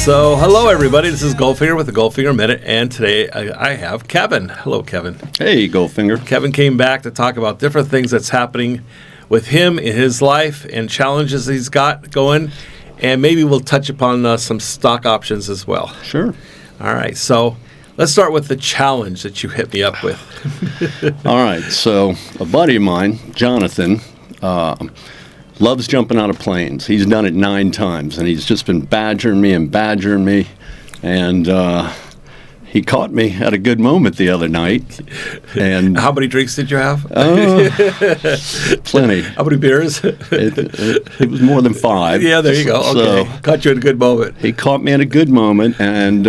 So, hello everybody, this is Goldfinger with the Goldfinger Minute, and today I have Kevin. Hello, Kevin. Hey, Goldfinger. Kevin came back to talk about different things that's happening with him in his life and challenges he's got going, and maybe we'll touch upon some stock options as well. Sure. All right, so let's start with the challenge that you hit me up with. All right, so a buddy of mine, Jonathan, loves jumping out of planes. He's done it 9 times, and he's just been badgering me, and he caught me at a good moment the other night. And how many drinks did you have? Plenty. How many beers? It was more than 5. Yeah, there you go. Okay, So caught you at a good moment. he caught me at a good moment, and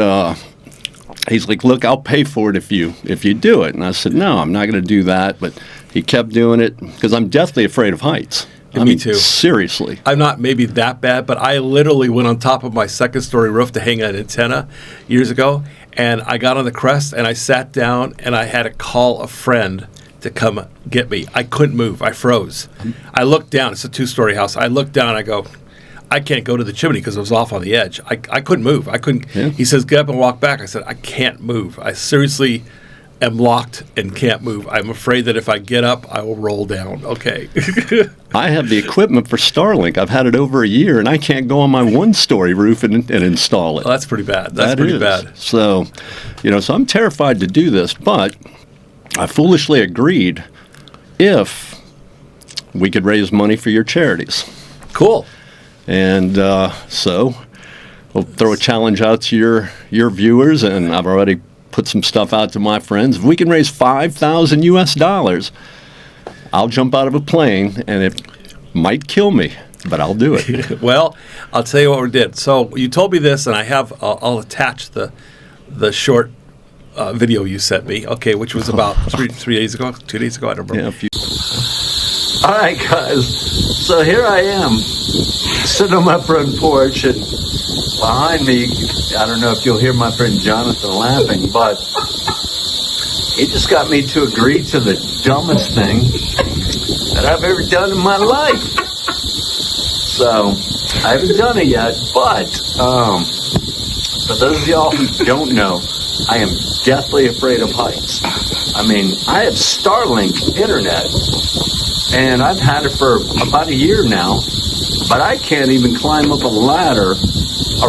he's like, "Look, I'll pay for it if you do it." And I said, "No, I'm not going to do that." But he kept doing it because I'm deathly afraid of heights. Me too. Seriously. I'm not maybe that bad, but I literally went on top of my second-story roof to hang an antenna years ago, and I got on the crest, and I sat down, and I had to call a friend to come get me. I couldn't move. I froze. I looked down. It's a 2-story house. I looked down. I go, I can't go to the chimney because it was off on the edge. I couldn't move. I couldn't. Yeah. He says, get up and walk back. I said, I can't move. I seriously am locked and can't move. I'm afraid that if I get up, I will roll down. Okay. I have the equipment for Starlink. I've had it over a year, and I can't go on my 1-story roof and install it. Well, that's pretty bad. That's pretty bad. So, so I'm terrified to do this, but I foolishly agreed if we could raise money for your charities. Cool. And so we'll throw a challenge out to your viewers, and I've already put some stuff out to my friends. If we can raise $5,000, I'll jump out of a plane, and it might kill me, but I'll do it. Well, I'll tell you what we did. So you told me this, and I'll attach the short video you sent me. Okay, which was about 3 days ago, 2 days ago. I don't remember. Yeah, All right, guys. So here I am, sitting on my front porch, and behind me, I don't know if you'll hear my friend Jonathan laughing, but he just got me to agree to the dumbest thing that I've ever done in my life. So I haven't done it yet, but for those of y'all who don't know, I am deathly afraid of heights. I mean, I have Starlink internet, and I've had it for about a year now, but I can't even climb up a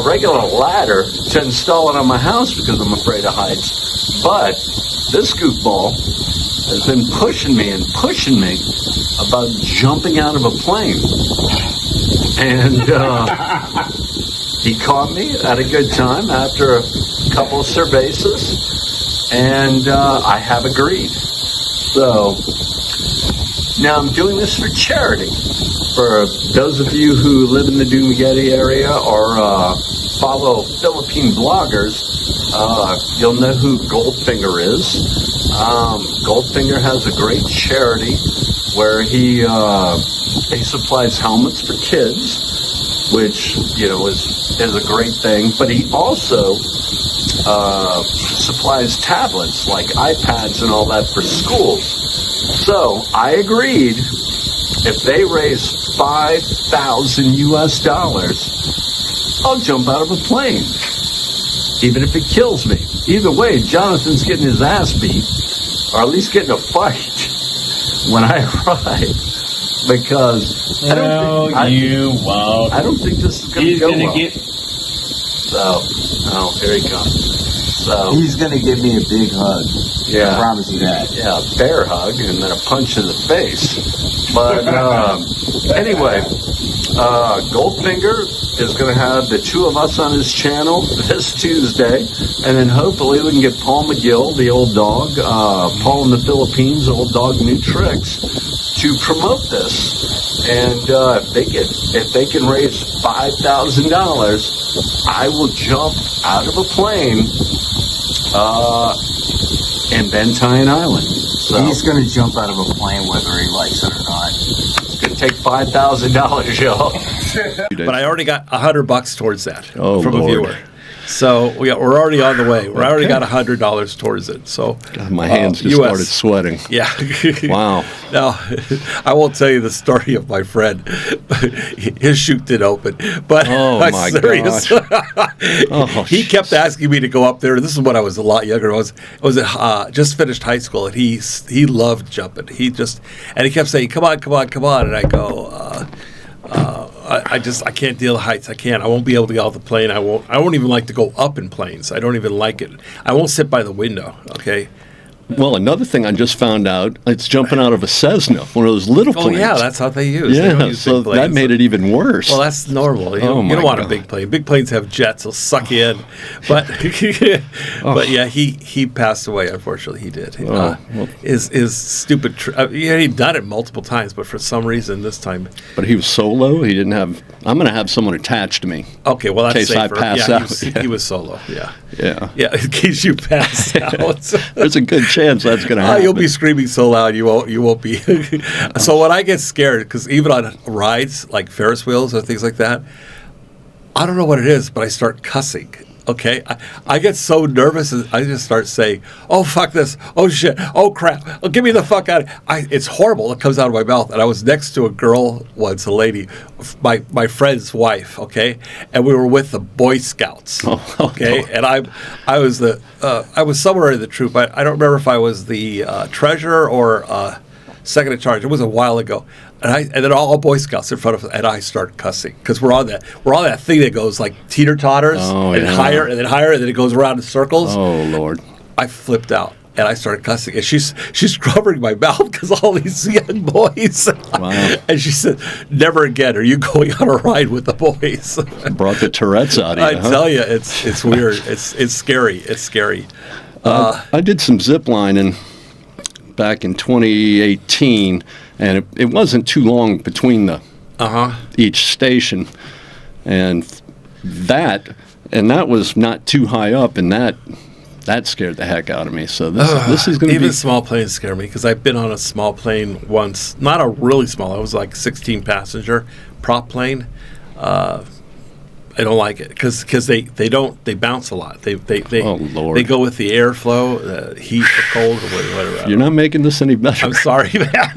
regular ladder, to install it on my house because I'm afraid of heights. But this goofball has been pushing me about jumping out of a plane. And he caught me at a good time after a couple of cervezas, and I have agreed. So now I'm doing this for charity. For those of you who live in the Dumaguete area or follow Philippine bloggers, you'll know who Goldfinger is. Goldfinger has a great charity where he supplies helmets for kids, which is a great thing. But he also supplies tablets like iPads and all that for schools. So I agreed. If they raise $5,000, I'll jump out of a plane, even if it kills me. Either way, Jonathan's getting his ass beat, or at least getting a fight when I arrive, because I don't think this is going to go well. Here he comes. So he's going to give me a big hug. Yeah. I promise you that. Yeah, a bear hug and then a punch in the face. But anyway, Goldfinger is going to have the 2 of us on his channel this Tuesday, and then hopefully we can get Paul McGill, the old dog, Paul in the Philippines, old dog, new tricks, to promote this. And if they can raise $5,000, I will jump out of a plane in Bentine Island. So he's going to jump out of a plane whether he likes it or not. It's going to take $5,000, y'all. But I already got $100 towards that Oh, from Lord. a viewer. So we're already on the way. We already got $100 towards it. So God, my hands just started sweating. Yeah. Wow. Now, I won't tell you the story of my friend. His chute did open. But Oh, I'm my serious. gosh. He kept asking me to go up there. This is when I was a lot younger. I was just finished high school, and he loved jumping. He kept saying, "Come on, come on, come on," and I go. I can't deal with heights. I can't. I won't be able to get off the plane. I won't even like to go up in planes. I don't even like it. I won't sit by the window. Okay. Well, another thing I just found out, it's jumping out of a Cessna, one of those little planes. Oh, yeah, that's how they use. They don't Yeah, use so big that planes. made it even worse. Well, that's normal. You Oh, don't my want a God. big plane. Big planes have jets. They'll suck you in. But but yeah, he passed away. Unfortunately, he did. Well. His stupid. He'd done it multiple times, but for some reason this time. But he was solo. He didn't have. I'm going to have someone attached to me. Okay, well that's In case I safer. pass yeah, out. He was solo. Yeah. Yeah. Yeah, in case you pass out. There's a good chance that's going to happen. You'll be screaming so loud you won't be. So when I get scared, because even on rides like Ferris wheels or things like that, I don't know what it is, but I start cussing. Okay, I get so nervous, and I just start saying, "Oh fuck this! Oh shit! Oh crap! Oh, get me the fuck out!" It's horrible. It comes out of my mouth. And I was next to a girl once, a lady, my friend's wife. Okay, and we were with the Boy Scouts. Okay, and I was somewhere in the troop. I don't remember if I was the treasurer or second in charge. It was a while ago. And then all Boy Scouts in front of us, and I start cussing because we're on that thing that goes like teeter totters and higher, and then it goes around in circles. Oh Lord! I flipped out and I started cussing, and she's covering my mouth because all these young boys. Wow. And she said, "Never again are you going on a ride with the boys." Brought the Tourette's out of I you. huh? tell you, it's weird. It's scary. It's scary. I did some zip lining back in 2018, and it wasn't too long between each station, and that was not too high up, and that scared the heck out of me. So this is going to be even small planes scare me because I've been on a small plane once, not a really small. It was like 16 passenger prop plane. I don't like it because they bounce a lot. They Oh, Lord. They go with the airflow, heat, the cold, or whatever. You're not making this any better. I'm sorry, man.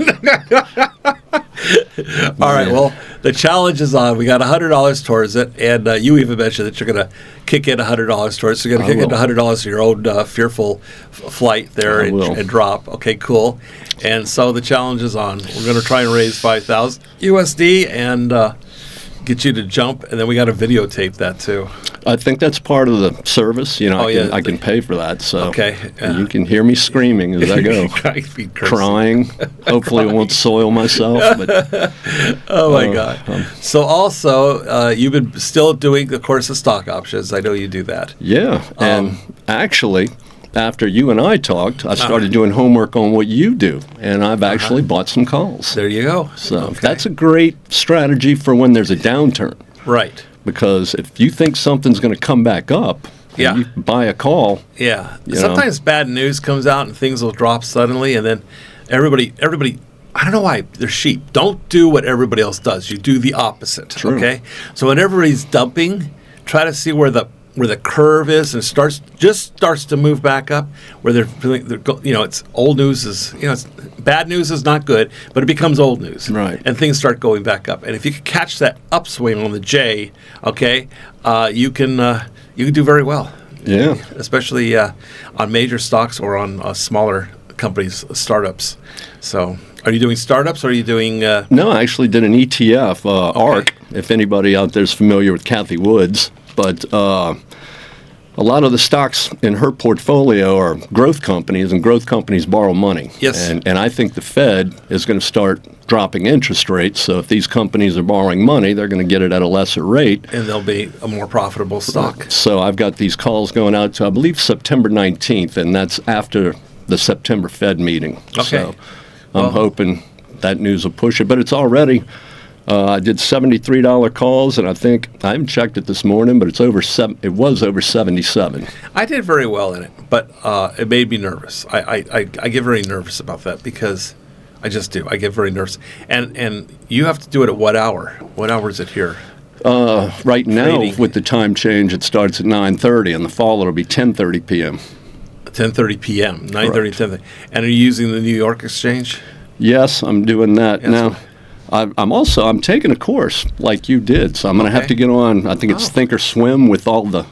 All right. Well, the challenge is on. We got $100 towards it, and you even mentioned that you're going to kick in $100 towards it. So you're going to kick in $100 to your own fearful flight there and drop. Okay, cool. And so the challenge is on. We're going to try and raise 5,000 USD and get you to jump, and then we got to videotape that too. I think that's part of the service. I can pay for that. So okay, and you can hear me screaming as I go, crying. Hopefully, I won't soil myself. But oh my God! So also, you've been still doing, of course, the stock options. I know you do that. Yeah, and actually, after you and I talked, I started doing homework on what you do, and I've actually bought some calls. There you go. So that's a great strategy for when there's a downturn. Right. Because if you think something's going to come back up, and you buy a call. Yeah. Sometimes bad news comes out and things will drop suddenly, and then everybody. I don't know why they're sheep. Don't do what everybody else does. You do the opposite. True. Okay. So when everybody's dumping, try to see where the curve is, and starts to move back up, where it's old news is, it's bad news is not good, but it becomes old news, right? And things start going back up. And if you can catch that upswing on the J, you can do very well. Yeah, especially on major stocks or on smaller companies, startups. So, are you doing startups, or are you doing? No, I actually did an ETF, ARC. If anybody out there is familiar with Kathy Woods. But a lot of the stocks in her portfolio are growth companies, and growth companies borrow money. Yes. And I think the Fed is going to start dropping interest rates. So if these companies are borrowing money, they're going to get it at a lesser rate. And they'll be a more profitable stock. So I've got these calls going out to, I believe, September 19th, and that's after the September Fed meeting. Okay. So I'm hoping that news will push it. But it's already... I did $73 calls, and I think I haven't checked it this morning, but it was over 77. I did very well in it, but it made me nervous. I get very nervous about that because I just do. I get very nervous, and you have to do it at what hour? What hour is it here? Right now, Trading. with the time change, it starts at 9:30. In the fall, it'll be 10:30 p.m. 10:30 p.m. 9:30 to 10:30. And are you using the New York Exchange? Yes, I'm doing that Yes. now. I'm taking a course like you did, so I'm going to have Okay. to get on. I think it's Oh. Think or Swim with all the,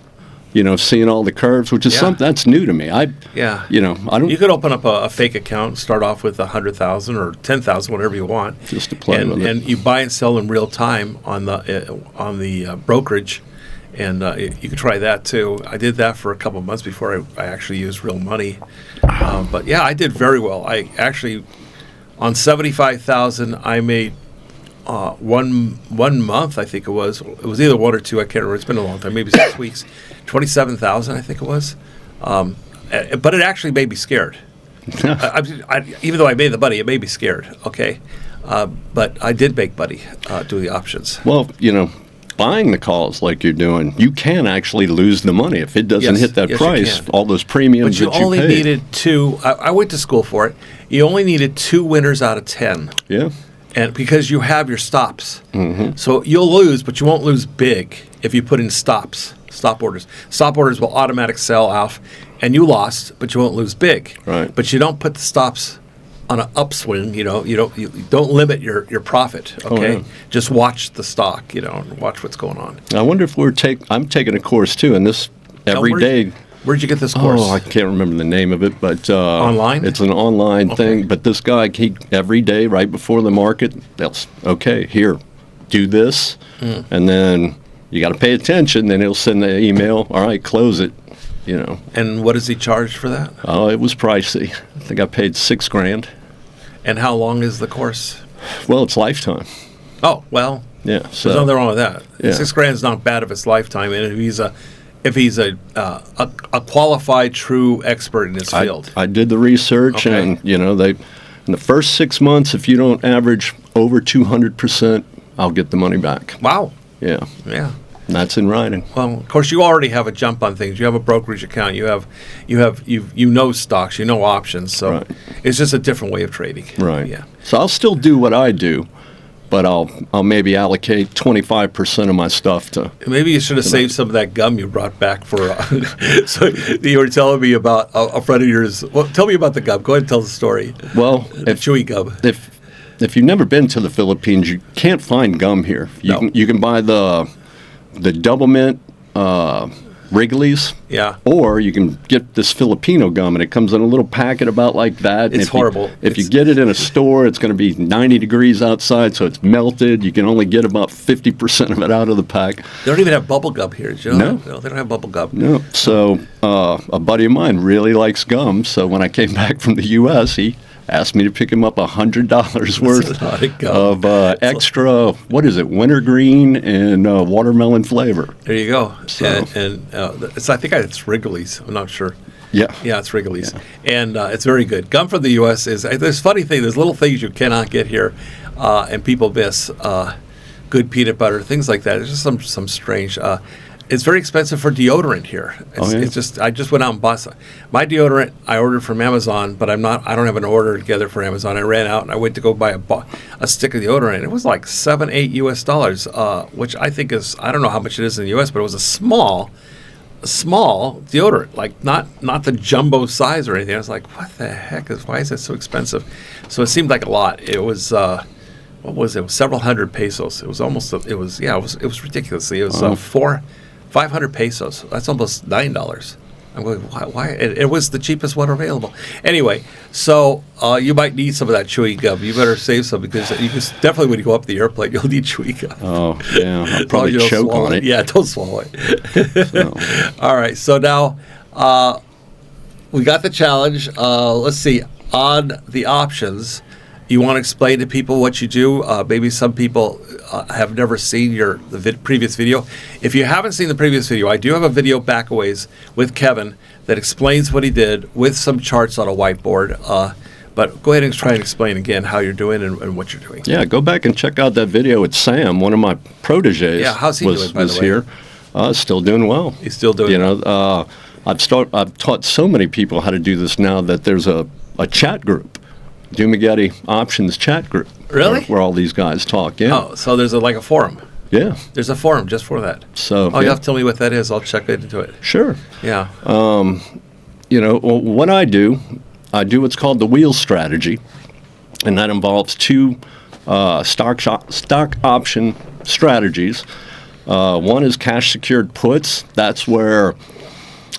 seeing all the curves, which is Yeah. something that's new to me. I don't You could open up a fake account, start off with 100,000 or 10,000, whatever you want, Just to play and, with it. and you buy and sell in real time on the brokerage, and you could try that too. I did that for a couple of months before I actually used real money, but yeah, I did very well. I actually on 75,000, I made. One month, I think it was. It was either one or two. I can't remember. It's been a long time. Maybe 6 weeks. 27,000, I think it was. But it actually made me scared. Even though I made the money, it made me scared. Okay, but I did make money doing the options. Well, buying the calls like you're doing, you can actually lose the money if it doesn't Yes, hit that yes, you price. can. All those premiums But you that you only paid. needed two. I went to school for it. You only needed 2 winners out of 10. Yeah. And because you have your stops. Mm-hmm. So you'll lose, but you won't lose big if you put in stop orders. Stop orders will automatic sell off, and you lost, but you won't lose big. Right. But you don't put the stops on an upswing. You don't limit your profit. Okay. yeah. Just watch the stock. And watch what's going on. I wonder if I'm taking a course too, and this every where'd day. you- Where'd you get this course? Oh, I can't remember the name of it, but Online? It's an online Okay. thing. But this guy, he every day, right before the market, okay, here, do this, and then you got to pay attention. Then he'll send the email. All right, close it. And what does he charge for that? Oh, it was pricey. I think I paid $6,000. And how long is the course? Well, it's lifetime. Oh, well, Yeah, there's so nothing wrong with that. Yeah. $6,000 is not bad if it's lifetime, and if he's a qualified, true expert in his field. I did the research, Okay. and they in the first 6 months, if you don't average over 200%, I'll get the money back. Wow. Yeah, Yeah. and that's in writing. Well, of course, you already have a jump on things. You have a brokerage account. You know stocks. You know options. So Right. it's just a different way of trading. Right. Yeah. So I'll still do what I do, but I'll maybe allocate 25% of my stuff to. Maybe you should have saved some of that gum you brought back for. So you were telling me about a friend of yours. Well, tell me about the gum. Go ahead and tell the story. Well, The chewy gum. if you've never been to the Philippines, you can't find gum here. You can buy the double mint Wrigley's. Yeah. Or you can get this Filipino gum, and it comes in a little packet about like that. And It's if you- horrible. If you It's- get it in a store, it's going to be 90 degrees outside, so it's melted. You can only get about 50% of it out of the pack. They don't even have bubble gum here. Did you know No. that? No, they don't have bubble gum. No. So a buddy of mine really likes gum. So when I came back from the U.S., he asked me to pick him up $100 worth a lot of gum. of extra, what is it, wintergreen and watermelon flavor. There you go. So- I think it's Wrigley's. I'm not sure. Yeah. Yeah, it's Wrigley's, and it's very good. Gum from the U.S. is there's funny thing. There's little things you cannot get here, and people miss. Good peanut butter, things like that. It's just some strange. It's very expensive for deodorant here. It's just I just went out and bought my deodorant. I ordered from Amazon, but I don't have an order together for Amazon. I ran out and I went to go buy a stick of deodorant. It was like $7-8 US, which I think is I don't know how much it is in the US, but it was a small deodorant, like not the jumbo size or anything. I was like, what the heck why is it so expensive? So it seemed like a lot. It was what was it? It was several hundred pesos. It was almost it was ridiculous. It was 500 pesos. That's almost $9. I'm going, why? It was the cheapest one available. Anyway, so you might need some of that chewy gum. You better save some because you just definitely when you go up the airplane, you'll need chewy gum. Oh, yeah. I'll As long probably as you don't choke swallow on it. Yeah, don't swallow it. So, All right, so now we got the challenge. Let's see, on the options, you want to explain to people what you do. Maybe some people have never seen the previous video. If you haven't seen the previous video, I do have a video back a ways with Kevin that explains what he did with some charts on a whiteboard. But go ahead and try and explain again how you're doing and what you're doing. yeah, go back and check out that video with Sam, one of my proteges. Yeah, how's he doing, by the way? here. Still doing well. He's still doing I've taught so many people how to do this now that there's a chat group. Dumagetti Options chat group. Really? Where all these guys talk, yeah. Oh, so there's like a forum. Yeah. There's a forum just for that. So Oh, you have to tell me what that is. I'll check into it. Sure. Yeah. What I do what's called the wheel strategy, and that involves two stock option strategies. One is cash secured puts. That's where,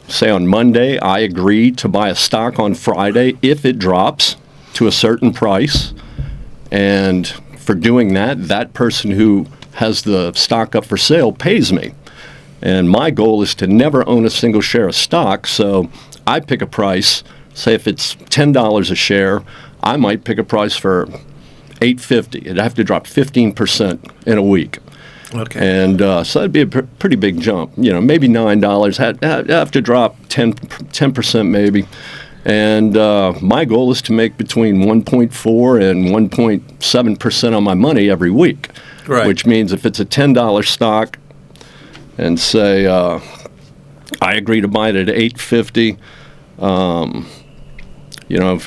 say on Monday, I agree to buy a stock on Friday if it drops to a certain price. And for doing that, that person who has the stock up for sale pays me. And my goal is to never own a single share of stock. So I pick a price. Say if it's $10 a share, I might pick a price for $8.50. It'd have to drop 15% in a week. Okay. And so that'd be a pretty big jump. Maybe $9. Have to drop 10% maybe. And my goal is to make between 1.4 and 1.7% on my money every week. Right. Which means if it's a $10 stock, and say I agree to buy it at $8.50,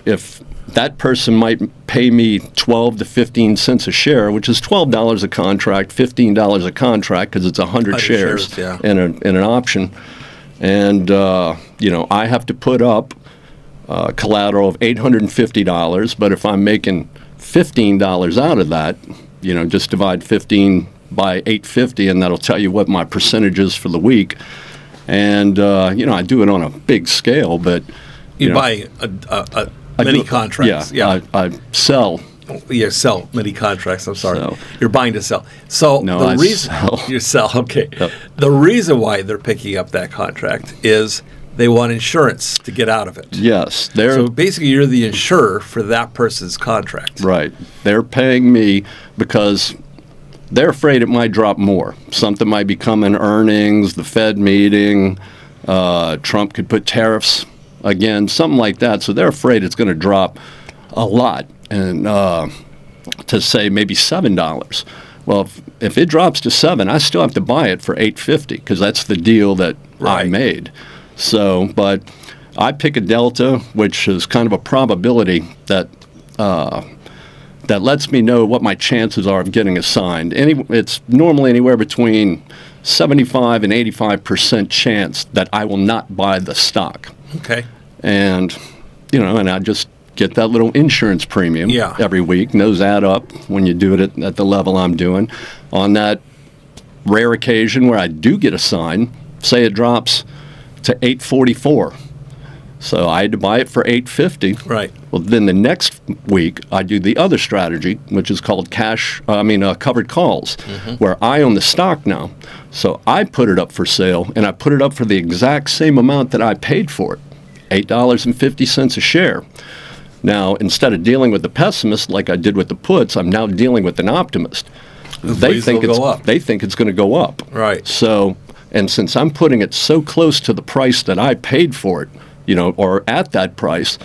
if that person might pay me 12 to 15 cents a share, which is $12 a contract, $15 a contract because it's 100 shares yeah. in an option, and I have to put up collateral of $850. But if I'm making $15 out of that, just divide 15 by $850, and that'll tell you what my percentage is for the week. And I do it on a big scale, but You buy a many contracts. Yeah. I sell. You sell many contracts. I'm sorry. So. You're buying to sell. So No, the I reason sell. you sell, okay. Yep. The reason why they're picking up that contract is they want insurance to get out of it. Yes, So basically, you're the insurer for that person's contract. right. They're paying me because they're afraid it might drop more. Something might be coming, earnings, the Fed meeting, Trump could put tariffs again, something like that. So they're afraid it's going to drop a lot, and to say maybe $7. Well, if it drops to $7, I still have to buy it for $8.50 because that's the deal that I Right. made. So, but I pick a delta, which is kind of a probability that that lets me know what my chances are of getting assigned. It's normally anywhere between 75 and 85% chance that I will not buy the stock. Okay. And, and I just get that little insurance premium Yeah. every week. And those add up when you do it at the level I'm doing. On that rare occasion where I do get assigned, say it drops to $8.44. So I had to buy it for $8.50. Right. Well, then the next week I do the other strategy, which is called covered calls, where I own the stock now. So I put it up for sale, and I put it up for the exact same amount that I paid for it, $8.50 a share. Now, instead of dealing with the pessimist like I did with the puts, I'm now dealing with an optimist. They think it'll go up. They think it's going to go up. Right. So, and since I'm putting it so close to the price that I paid for it, or at that price,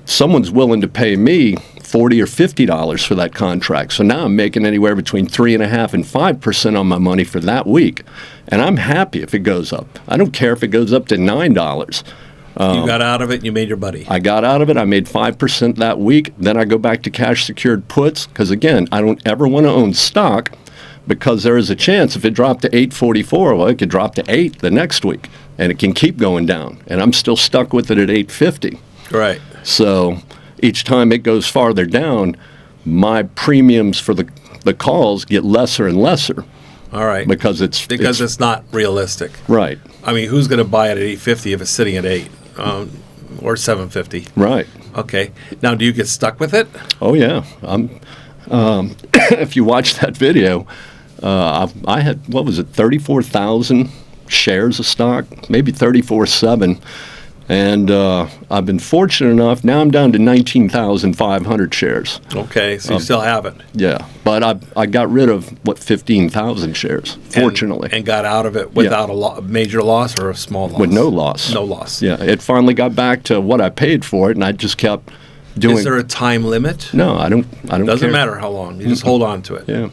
someone's willing to pay me $40 or $50 for that contract. So now I'm making anywhere between 3.5% and 5% on my money for that week, and I'm happy if it goes up. I don't care if it goes up to $9. You got out of it and you made your money. I got out of it. I made 5% that week. Then I go back to cash secured puts because, again, I don't ever want to own stock because there is a chance if it dropped to $8.44, well, it could drop to $8 the next week, and it can keep going down. And I'm still stuck with it at $8.50. Right. So each time it goes farther down, my premiums for the calls get lesser and lesser. All right. Because it's not realistic. Right. I mean, who's going to buy it at $8.50 if it's sitting at $8 or $7.50? Right. Okay. Now, do you get stuck with it? Oh yeah. If you watch that video, I had 34,000 shares of stock, maybe 34.7, and I've been fortunate enough. Now I'm down to 19,500 shares. Okay, so you still have it. Yeah, but I got rid of 15,000 shares, fortunately, and got out of it without a major loss or a small loss. with no loss. No loss. Yeah, it finally got back to what I paid for it, and I just kept doing. Is there a time limit? No, I don't. Doesn't care. matter how long. You just hold on to it. Yeah,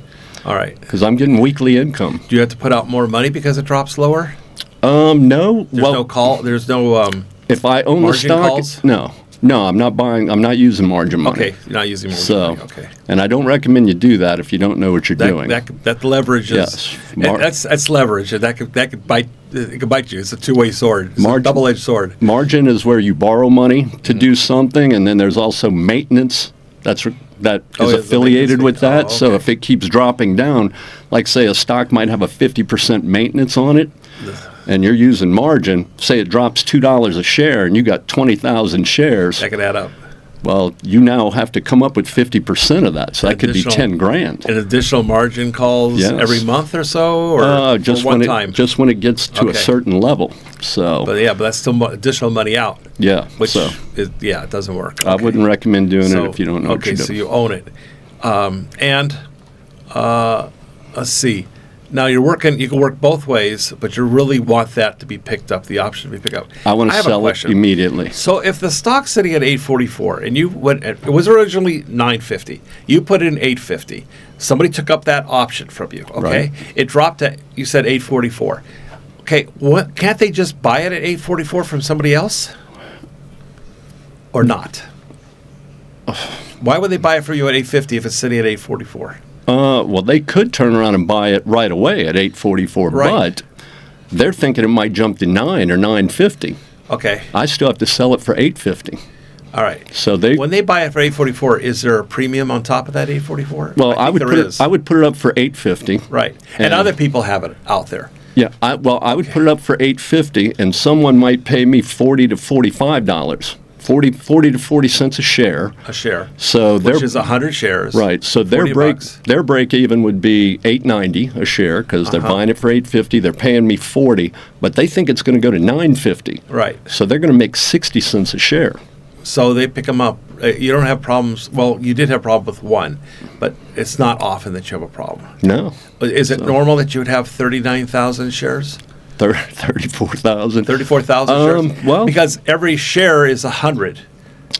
All right. because I'm getting weekly income. Do you have to put out more money because it drops lower? No. There's no call. There's no. If I own the Margin stock, calls? no. No, I'm not using margin money. Okay, you're not using margin So, money. Okay. and I don't recommend you do that if you don't know what you're doing. That leverage is that's leverage. That could bite. It could bite you. It's a two-way sword. It's a double-edged sword. Margin is where you borrow money to do something, and then there's also maintenance. That is affiliated with that. Okay. So if it keeps dropping down, like say a stock might have a 50% maintenance on it, and you're using margin, say it drops $2 a share, and you got 20,000 shares. That could add up. Well, you now have to come up with 50% of that, so that could be 10 grand. And additional margin calls every month or so, or just one when time? Just when it gets to a certain level. So, but that's still additional money out. Yeah, which it doesn't work. I wouldn't recommend doing it if you don't know what you're doing. Okay, so you own it, and let's see. Now you're working. You can work both ways, but you really want that to be picked up. The option to be picked up. I want to sell it immediately. So if the stock's sitting at 844, and you went, it was originally 950. You put in 850. Somebody took up that option from you. Okay, Right. It dropped to, you said 844. Okay, can't they just buy it at 844 from somebody else, or not? Why would they buy it for you at 850 if it's sitting at 844? Well, they could turn around and buy it right away at 844, Right. but they're thinking it might jump to 9 or 950. Okay. I still have to sell it for 850. All right. So when they buy it for 844, is there a premium on top of that 844? Well, I would put it up for 850. Right. And other people have it out there. Yeah. I would put it up for 850, and someone might pay me $40 to $45. 40 to 40 cents a share. A share. So which is 100 shares. Right. So their break even would be $8.90 a share because they're buying it for $8.50. They're paying me $40, but they think it's going to go to $9.50. Right. So they're going to make 60 cents a share. So they pick them up. You don't have problems. Well, you did have a problem with one, but it's not often that you have a problem. No. Is it normal that you would have 39,000 shares? 34,000. 34,000 shares? Well, because every share is 100.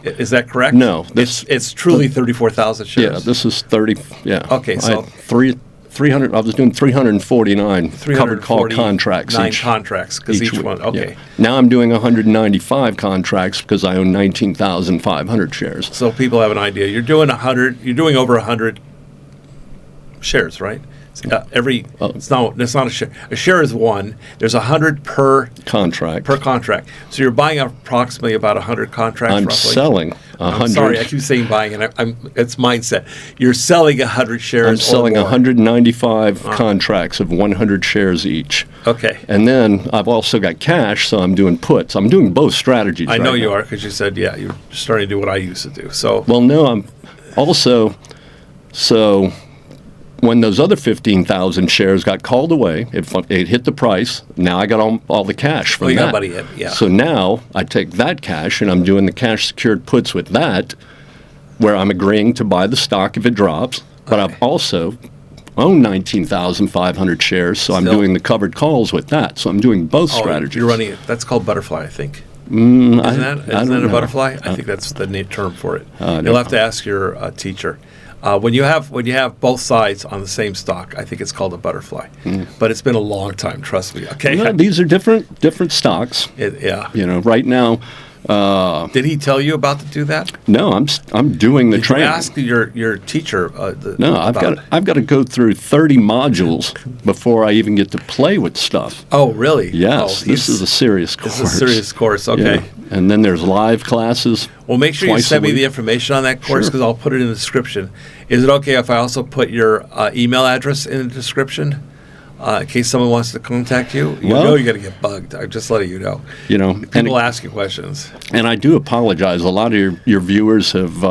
Is that correct? No. It's truly 34,000 shares. Yeah, this is 30. Yeah. Okay, so 300. I was doing 349 covered call contracts. 9 contracts because each one. Okay. Yeah. Now I'm doing 195 contracts because I own 19,500 shares. So people have an idea. You're doing 100. You're doing over 100 shares, right? It's not a share. A share is one. There's 100 per contract. So you're buying approximately about 100 contracts. I'm roughly. Selling 100. I'm sorry, I keep saying buying, and it's mindset. You're selling 100 shares. I'm selling or more. 195 contracts of 100 shares each. Okay. And then I've also got cash, so I'm doing puts. I'm doing both strategies. I know right you now. are because you said you're starting to do what I used to do. So well, no, I'm also so. When those other 15,000 shares got called away, it hit the price. Now I got all the cash from that. got money in, yeah. So now I take that cash and I'm doing the cash secured puts with that, where I'm agreeing to buy the stock if it drops. But I've also owned 19,500 shares, so I'm doing the covered calls with that. So I'm doing both strategies. You're running it. That's called butterfly, I think. Isn't that a butterfly? I think that's the term for it. You'll have to ask your teacher. When you have both sides on the same stock, I think it's called a butterfly. But it's been a long time, trust me. Okay. No, these are different stocks. Yeah. You know, right now. Did he tell you about to do that? No, I'm doing the training. Ask your teacher. I've got to go through 30 modules before I even get to play with stuff. Oh, really? Yes, this is a serious course. This is a serious course. Okay. Yeah. And then there's live classes. Well, make sure you send me the information on that course because I'll put it in the description. Is it okay if I also put your email address in the description? In case someone wants to contact you, you're going to get bugged. I'm just letting you know. You know, people ask you questions. And I do apologize. A lot of your viewers have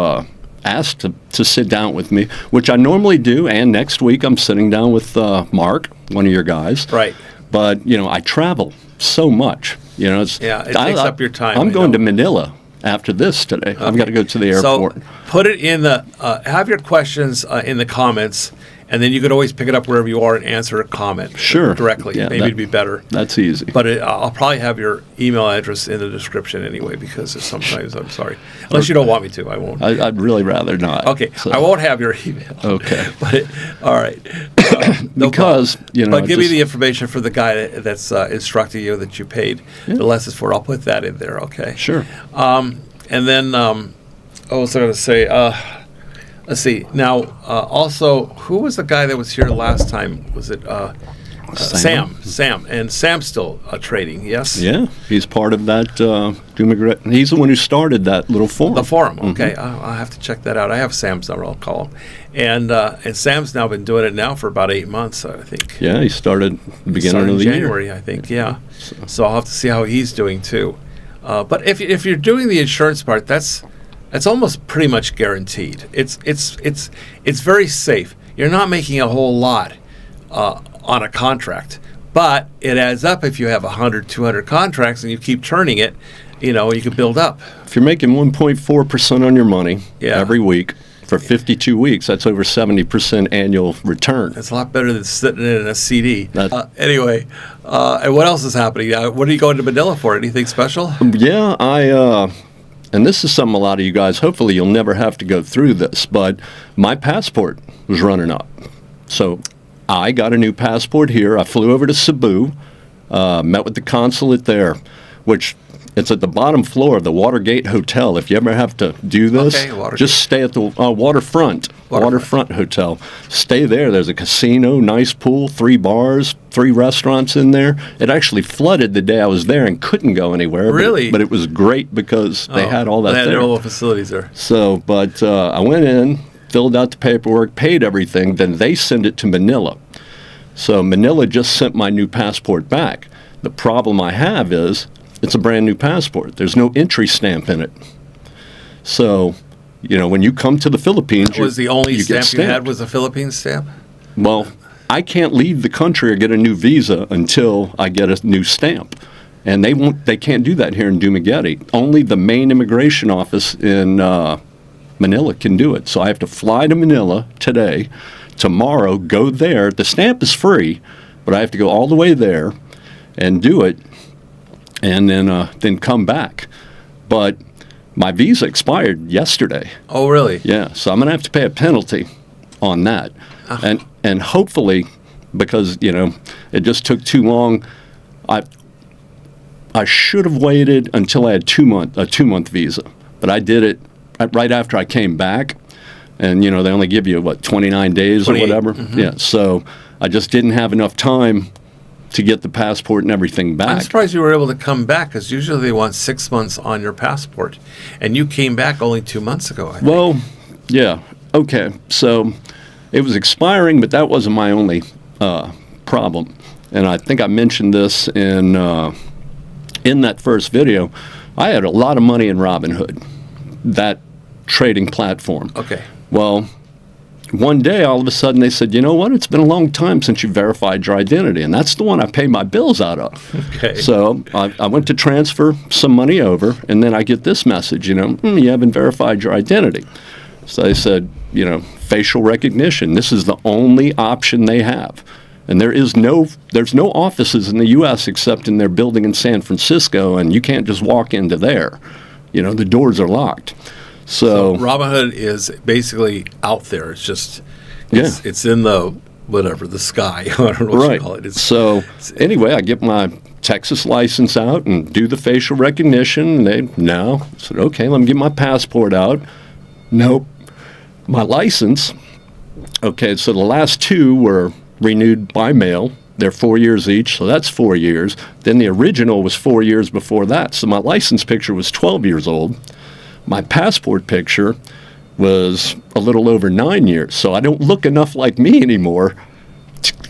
asked to sit down with me, which I normally do. And next week I'm sitting down with Mark, one of your guys. Right. But I travel so much. It takes up your time. I'm going to Manila after this today. Okay. I've got to go to the airport. So put it in have your questions in the comments. And then you could always pick it up wherever you are and answer a comment directly. Yeah, maybe it'd be better. That's easy. But I'll probably have your email address in the description anyway because sometimes I'm sorry. Unless you don't want me to, I won't. I'd really rather not. Okay, so. I won't have your email. Okay. But all right. Because, But give me the information for the guy that's instructing you that you paid the lessons for. I'll put that in there, okay? Sure. And then, what was I going to say? Let's see. Now, also, who was the guy that was here last time? Was it Sam? Sam. And Sam's still trading, yes? Yeah, he's part of that. He's the one who started that little forum. The forum, okay. I'll have to check that out. I have Sam's number, I'll call him. And Sam's now been doing it now for about 8 months, I think. Yeah, he started the beginning of the January, year. I think, yeah. So I'll have to see how he's doing, too. But if you're doing the insurance part, that's almost pretty much guaranteed. It's very safe. You're not making a whole lot on a contract, but it adds up if you have 100, 200 contracts and you keep turning it. You can build up. If you're making 1.4% on your money every week for 52 weeks, that's over 70% annual return. That's a lot better than sitting in a CD. Anyway, and what else is happening? What are you going to Manila for? Anything special? Yeah, and this is something a lot of you guys, hopefully you'll never have to go through this, but my passport was running up. So I got a new passport here. I flew over to Cebu, met with the consulate there, which it's at the bottom floor of the Watergate Hotel. If you ever have to do this, just stay at the Waterfront Hotel. Stay there. There's a casino, nice pool, 3 bars, 3 restaurants in there. It actually flooded the day I was there and couldn't go anywhere. Really? But it was great because they had all that there. there. All the facilities there. So, but I went in, filled out the paperwork, paid everything, then they send it to Manila. So Manila just sent my new passport back. The problem I have is it's a brand new passport. There's no entry stamp in it. So, when you come to the Philippines, was the only stamp you had was a Philippine stamp? Well, I can't leave the country or get a new visa until I get a new stamp. And they can't do that here in Dumaguete. Only the main immigration office in Manila can do it. So I have to fly to Manila today, tomorrow, go there. The stamp is free, but I have to go all the way there and do it, and then come back. But my visa expired yesterday. Oh, really? Yeah, so I'm going to have to pay a penalty on that. And hopefully, because, it just took too long, I should have waited until I had a 2-month visa. But I did it right after I came back. And, they only give you, 29 days or whatever? Mm-hmm. Yeah, so I just didn't have enough time to get the passport and everything back. I'm surprised you were able to come back, because usually they want 6 months on your passport. And you came back only 2 months ago, I think. Well, yeah, okay. So it was expiring, but that wasn't my only problem. And I think I mentioned this in that first video. I had a lot of money in Robinhood, that trading platform. Okay. Well, one day, all of a sudden, they said, you know what? It's been a long time since you verified your identity. And that's the one I pay my bills out of. Okay. So I went to transfer some money over, and then I get this message, you haven't verified your identity. So they said, facial recognition. This is the only option they have. And there's no offices in the U.S. except in their building in San Francisco, and you can't just walk into there. The doors are locked. So Robinhood is basically out there. It's just, it's in the sky. I don't know what you call it. So anyway, I get my Texas license out and do the facial recognition. And I said, okay, let me get my passport out. Nope. My license. Okay, so the last 2 were renewed by mail. They're 4 years each, so that's 4 years. Then the original was 4 years before that. So my license picture was 12 years old. My passport picture was a little over 9 years, so I don't look enough like me anymore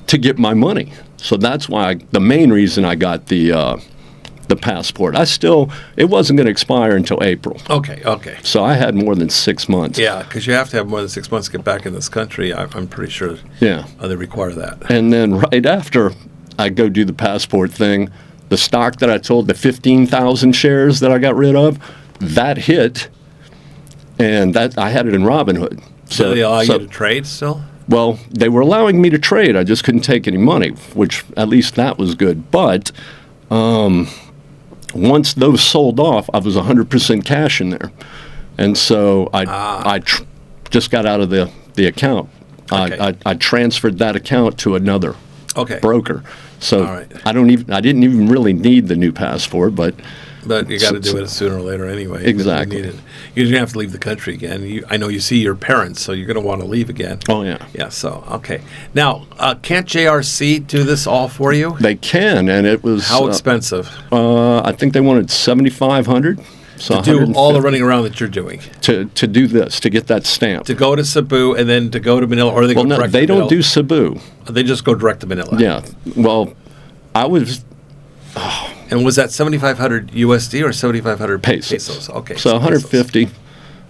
to get my money. So that's why the main reason I got the passport. It wasn't going to expire until April. Okay. So I had more than 6 months. Yeah, because you have to have more than 6 months to get back in this country. I'm pretty sure they require that. And then right after I go do the passport thing, the stock that I told, the 15,000 shares that I got rid of, that hit, and that I had it in Robinhood. So they allow you to trade still? Well, they were allowing me to trade. I just couldn't take any money, which at least that was good. But once those sold off, I was 100% cash in there. And so I just got out of the account. Okay. I transferred that account to another broker. So All right. I didn't even really need the new passport, but you got to do it sooner or later anyway. Exactly. You need it. You're going to have to leave the country again. I know you see your parents, so you're going to want to leave again. Oh, yeah. Yeah, so, okay. Now, can't JRC do this all for you? They can, and it was... How expensive? I think they wanted $7,500. So to do all the running around that you're doing? To do this, to get that stamp. To go to Cebu and then to go to Manila, or they go direct to Manila? They don't do Cebu. They just go direct to Manila? Yeah. Well, I was... And was that 7,500 USD or 7,500 pesos? Pesos. Okay. So 150,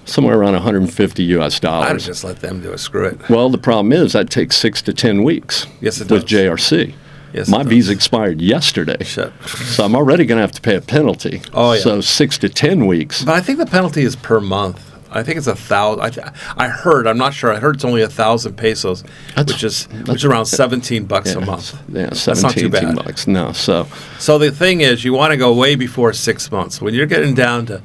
somewhere around 150 US dollars. I'd just let them do it. Screw it. Well, the problem is that takes 6 to 10 weeks. Yes, it with does. JRC. Yes, My it does. visa expired yesterday. Shit. So I'm already going to have to pay a penalty. Oh, yeah. So 6 to 10 weeks. But I think the penalty is per month. I think it's 1,000. I heard. I'm not sure. I heard it's only 1,000 pesos, which is around $17 a month. Yeah, That's not too bad. $17. No, So the thing is, you want to go way before 6 months. When you're getting down to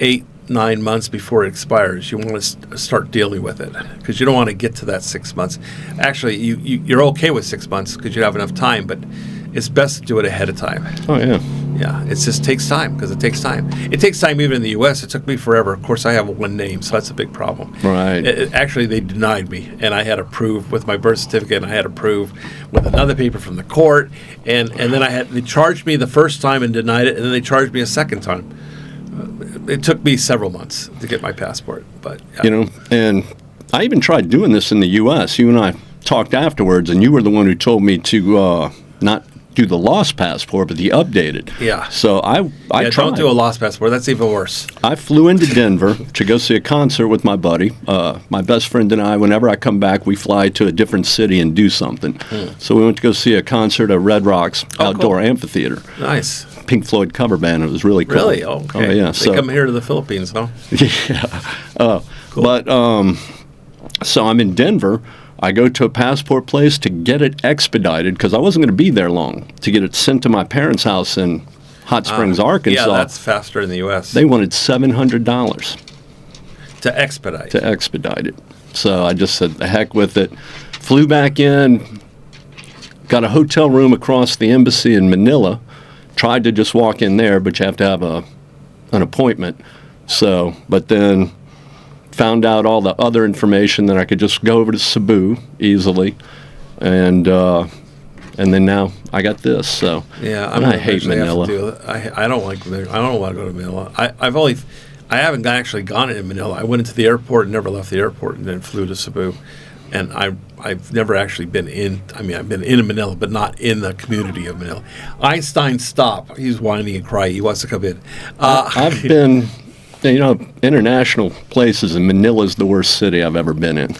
8, 9 months before it expires, you want to start dealing with it because you don't want to get to that 6 months. Actually, you're okay with 6 months because you have enough time, but it's best to do it ahead of time. Oh yeah. Yeah, it just takes time because it takes time. It takes time even in the U.S. It took me forever. Of course, I have one name, so that's a big problem. Right. Actually, they denied me, and I had to prove with my birth certificate, and I had to prove with another paper from the court, and then they charged me the first time and denied it, and then they charged me a second time. It took me several months to get my passport, but yeah. And I even tried doing this in the U.S. You and I talked afterwards, and you were the one who told me to not do the lost passport, but the updated. Yeah. So I tried. Don't do a lost passport. That's even worse. I flew into Denver to go see a concert with my buddy. My best friend and I, whenever I come back, we fly to a different city and do something. So we went to go see a concert at Red Rocks Outdoor Amphitheater. Nice. Pink Floyd cover band. It was really cool. Really? Oh, okay. Oh, yeah. They come here to the Philippines, huh? Yeah. Cool. But so I'm in Denver. I go to a passport place to get it expedited because I wasn't going to be there long to get it sent to my parents' house in Hot Springs, Arkansas. Yeah, that's faster in the U.S. They wanted $700 to expedite. to expedite it. So I just said, the heck with it. Flew back in, got a hotel room across the embassy in Manila. Tried to just walk in there, but you have to have an appointment. So, but then found out all the other information that I could just go over to Cebu easily, and then now I got this. So Yeah, I hate Manila. I don't like. I don't want to go to Manila. I haven't actually gone into Manila. I went into the airport and never left the airport, and then flew to Cebu. And I've never actually been in. I mean, I've been in Manila, but not in the community of Manila. Einstein, stop! He's whining and crying. He wants to come in. I've been. International places, and Manila's the worst city I've ever been in.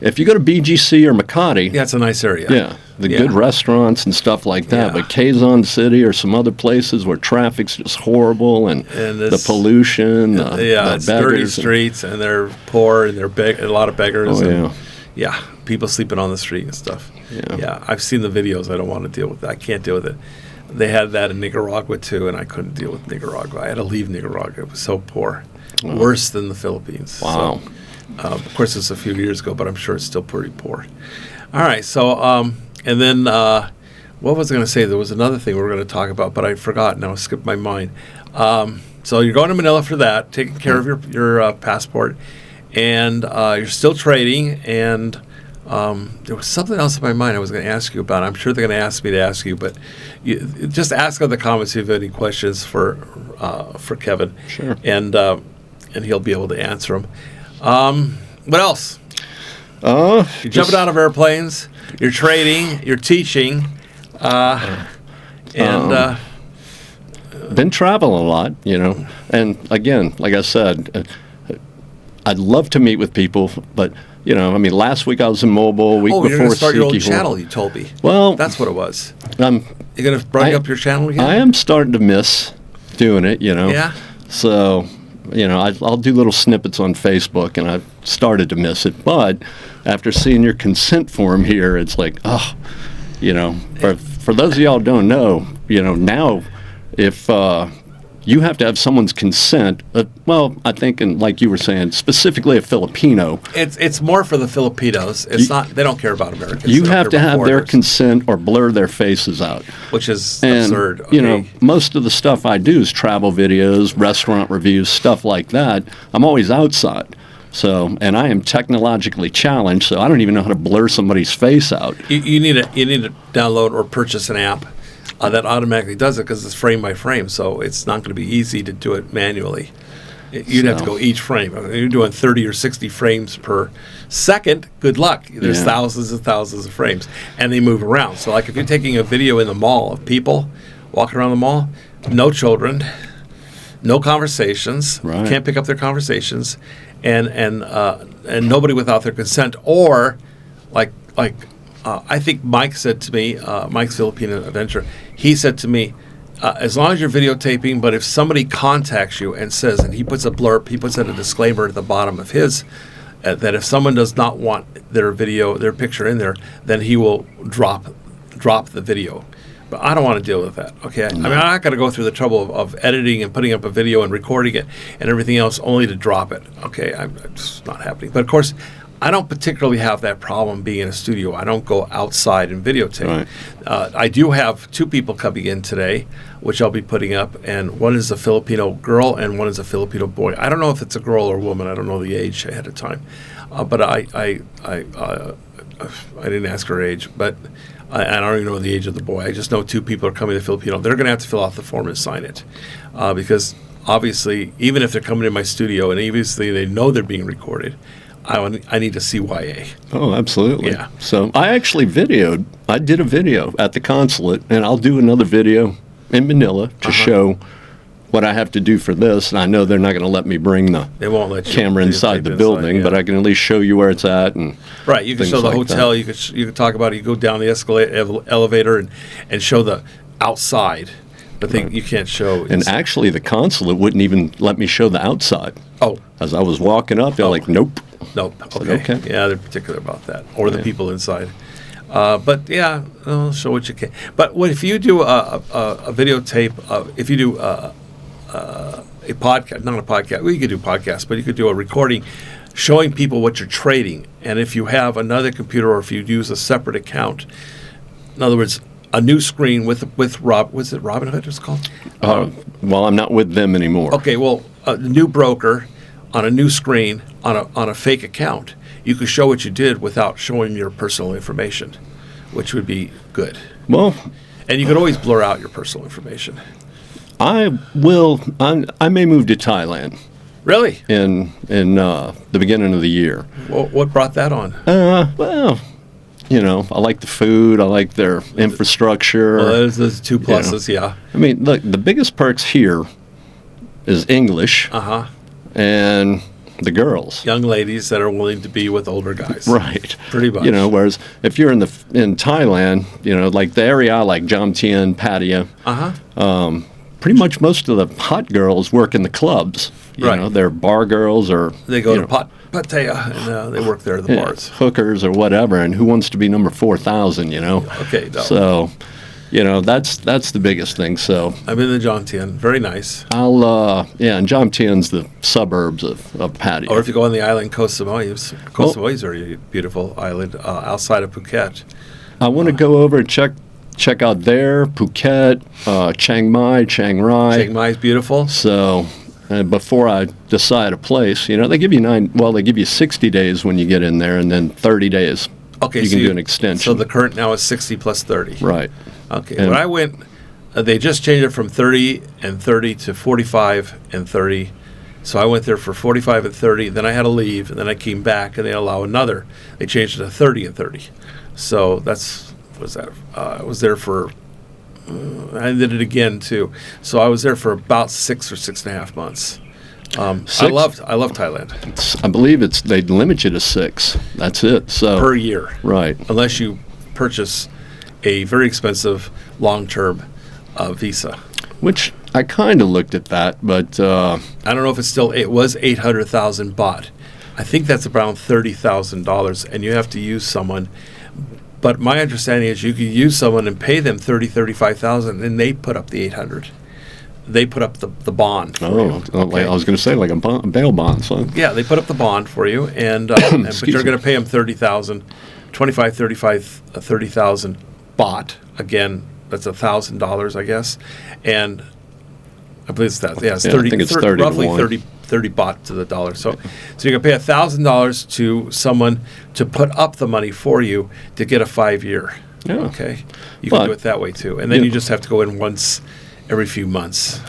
If you go to BGC or Makati, Yeah, it's a nice area. yeah, good restaurants and stuff like that. Yeah. But Quezon City or some other places where traffic's just horrible and the this- pollution, the it's dirty beggars. streets, and they're poor, and they're a lot of beggars. Oh, and, yeah. yeah, people sleeping on the street and stuff. Yeah. I've seen the videos. I don't want to deal with that. I can't deal with it. They had that in Nicaragua too, and I couldn't deal with Nicaragua. I had to leave Nicaragua. It was so poor, worse than the Philippines. Wow. So, of course, it's a few years ago, but I'm sure it's still pretty poor. All right. So, and then what was I going to say? There was another thing we were going to talk about, but I forgot. Now it skipped my mind. So you're going to Manila for that, taking care of your passport, and you're still trading. And there was something else in my mind I was going to ask you about. I'm sure they're going to ask me to ask you, but just ask in the comments if you have any questions for Kevin. Sure. And he'll be able to answer them. What else? You're jumping out of airplanes. You're trading. You're teaching. Been traveling a lot, And again, like I said, I'd love to meet with people, but last week I was in Mobile. Week You're before going to start your own Sikihor. channel, you told me. Well, That's what it was. I'm You're going to bring up your channel again? I am starting to miss doing it, Yeah? So, I'll do little snippets on Facebook, and I've started to miss it. But after seeing your consent form here, it's like, for those of y'all who don't know, now if you have to have someone's consent. Well, I think, and like you were saying, specifically a Filipino. It's more for the Filipinos. It's not. They don't care about Americans. You They don't have care to about have their foreigners, consent or blur their faces out. which is And, absurd. you know, most of the stuff I do is travel videos, restaurant reviews, stuff like that. I'm always outside. So, and I am technologically challenged, so I don't even know how to blur somebody's face out. You need to download or purchase an app that automatically does it because it's frame by frame. So it's not going to be easy to do it manually. You'd have to go each frame. You're doing 30 or 60 frames per second. Good luck. There's thousands and thousands of frames, and they move around. So, like if you're taking a video in the mall of people walking around the mall, no children, no conversations. Right. You can't pick up their conversations, and nobody without their consent. Or, I think Mike said to me, Mike's Filipino Adventure. He said to me, as long as you're videotaping, but if somebody contacts you and says, and he puts a blurb, he puts in a disclaimer at the bottom of his, that if someone does not want their picture in there, then he will drop the video. But I don't want to deal with that. Okay, I mean, I'm not going to go through the trouble of editing and putting up a video and recording it and everything else only to drop it. Okay, it's not happening. But of course, I don't particularly have that problem being in a studio. I don't go outside and videotape. Right. I do have two people coming in today, which I'll be putting up, and one is a Filipino girl and one is a Filipino boy. I don't know if it's a girl or a woman. I don't know the age ahead of time, but I didn't ask her age, but I don't even know the age of the boy. I just know two people are coming to Filipino. They're going to have to fill out the form and sign it, because obviously, even if they're coming to my studio and obviously they know they're being recorded, I need a CYA. Oh, absolutely. Yeah. So I actually I did a video at the consulate, and I'll do another video in Manila to show what I have to do for this. And I know they're not going to let me bring They won't let you camera inside the building, but I can at least show you where it's at. And right, you can show the hotel. You can talk about it. You go down the elevator and show the outside. But you can't show. And actually, the consulate wouldn't even let me show the outside. Oh. As I was walking up, they're like, nope. Nope. Like, Okay. okay. Yeah, they're particular about that, or the people inside. But yeah, I'll show what you can. But if you do a videotape, if you do a podcast, not a podcast, well, you could do podcasts, but you could do a recording showing people what you're trading. And if you have another computer, or if you use a separate account, in other words, a new screen with was it Robinhood it's called? Well, I'm not with them anymore. Okay, well, a new broker on a new screen on a fake account, you could show what you did without showing your personal information, which would be good. Well, And you could always blur out your personal information. I will. I may move to Thailand Really? in the beginning of the year. Well, what brought that on? Well, you know, I like the food. I like their infrastructure. Well, there's two pluses, yeah. I mean, look, the biggest perks here is English Uh-huh. and the girls. Young ladies that are willing to be with older guys. Right. Pretty much. You know, whereas if you're in Thailand, you know, like the area I like, Jomtien, Pattaya, Uh-huh. pretty much most of the hot girls work in the clubs. You Right. know, they're bar girls or They go you to know, Pattaya and they work there at the bars. hookers or whatever, and who wants to be number 4,000? You know. Okay, no. So, you know, that's the biggest thing. So I'm in the Jomtien. Very nice. and Jomtien's the suburbs of Pattaya. Or if you go on the island Koh Samoy's. Koh Samoy is a very beautiful island outside of Phuket. I want to go over and check out there, Phuket, Chiang Mai, Chiang Rai. Chiang Mai is beautiful. So before I decide a place, you know, they give you 60 days when you get in there, and then 30 days. Okay, you so can do an extension. So the current now is 60 plus 30. Right. Okay. And- When I went, they just changed it from 30 and 30 to 45 and 30. So I went there for 45 and 30. Then I had to leave, and then I came back, and they allow another. They changed it to 30 and 30. So I was there for. I did it again too. So I was there for about 6 or 6.5 months. I love Thailand I believe they limit you to 6. That's it. So per year. Right. Unless you purchase a very expensive long-term visa. Which I kind of looked at that, but I don't know if it was 800,000 baht. I think that's around $30,000, and you have to use someone. But my understanding is you could use someone and pay them 35,000, and they put up the 800. they put up the bond. For you. Like I was going to say, like a bail bond. So. Yeah, they put up the bond for you, and but you're going to pay them $30,000, $30,000 baht. Again, that's $1,000, I guess, and I believe it's that. Yeah, it's 30. I think it's 30 roughly to 30 baht to the dollar. So you're going to pay $1,000 to someone to put up the money for you to get a 5-year. Yeah. Okay, you can do it that way too, and then you just have to go in once every few months.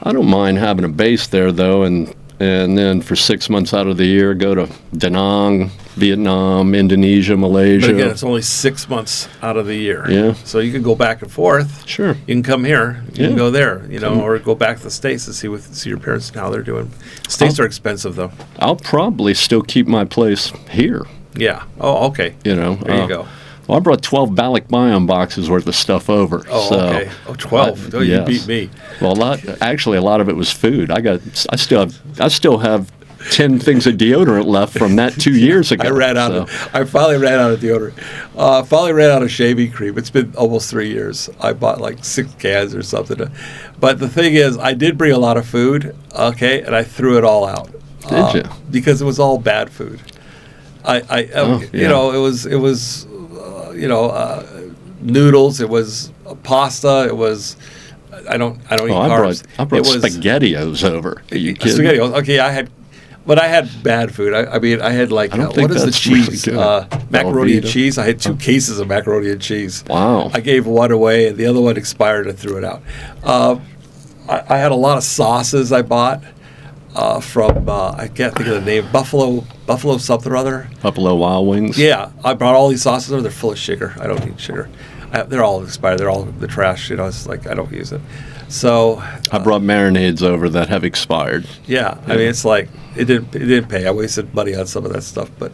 I don't mind having a base there though, and then for 6 months out of the year go to Da Nang, Vietnam, Indonesia, Malaysia. But again, it's only 6 months out of the year. Yeah. So you can go back and forth. Sure. You can come here. You can Yeah. go there. Or go back to the States to see your parents and how they're doing. States are expensive though. I'll probably still keep my place here. Yeah. Oh, okay. There you go. Well, I brought 12 Balikbayan boxes worth of stuff over. Oh, so, okay. 12. You yes. beat me. Well, a lot of it was food. I still have 10 things of deodorant left from that 2 years ago. I finally ran out of deodorant. Finally ran out of shaving cream. It's been almost 3 years. I bought like 6 cans or something. But the thing is, I did bring a lot of food, okay, and I threw it all out. Did you? Because it was all bad food. It was noodles. It was pasta. It was. I don't eat carbs. I brought SpaghettiOs over. Are you kidding? SpaghettiOs. Okay, I had bad food. I had like what is the cheese? Really macaroni and Velveeta. cheese. I had 2 cases of macaroni and cheese. Wow. I gave one away, and the other one expired. I threw it out. I had a lot of sauces I bought from I can't think of the name. Buffalo something or other. Buffalo Wild Wings. Yeah, I brought all these sauces over. They're full of sugar. I don't eat sugar. They're all expired. They're all the trash. It's like I don't use it. So I brought marinades over that have expired. yeah, I mean it's like it didn't pay. I wasted money on some of that stuff, but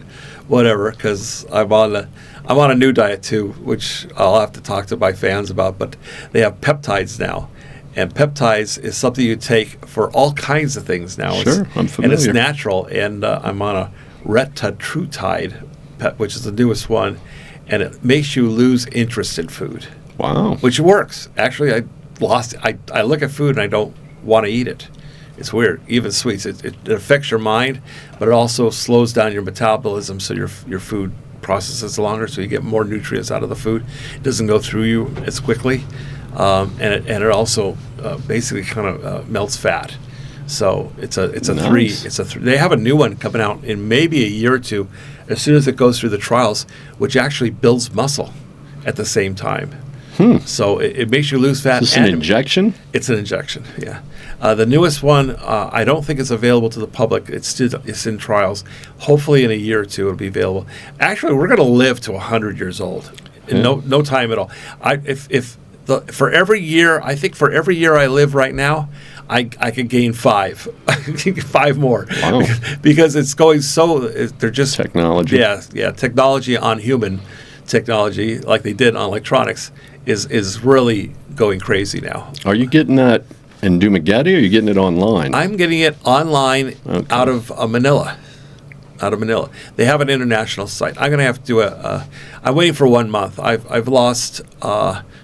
whatever. Because I'm on a new diet too, which I'll have to talk to my fans about. But they have peptides now. And peptides is something you take for all kinds of things now. Sure, I'm familiar. And it's natural. And I'm on a retatrutide, which is the newest one, and it makes you lose interest in food. Wow. Which works. Actually, I look at food and I don't want to eat it. It's weird. Even sweets. It affects your mind, but it also slows down your metabolism, so your food processes longer, so you get more nutrients out of the food. It doesn't go through you as quickly. And it also basically kind of melts fat. So it's a Nice. They have a new one coming out in maybe a year or two, as soon as it goes through the trials, which actually builds muscle at the same time. So it makes you lose fat. Is this an injection? It's an injection. Yeah. The newest one, I don't think it's available to the public. It's in trials. Hopefully in a year or two it'll be available. Actually, we're going to live to 100 years old in no time at all. For every year I live right now, I could gain 5. 5 more. Wow. Because it's going they're just Technology. Yeah, technology on human technology, like they did on electronics, is really going crazy now. Are you getting that in Dumageddon, or are you getting it online? I'm getting it online out of Manila. They have an international site. I'm going to have to do I'm waiting for 1 month. I've lost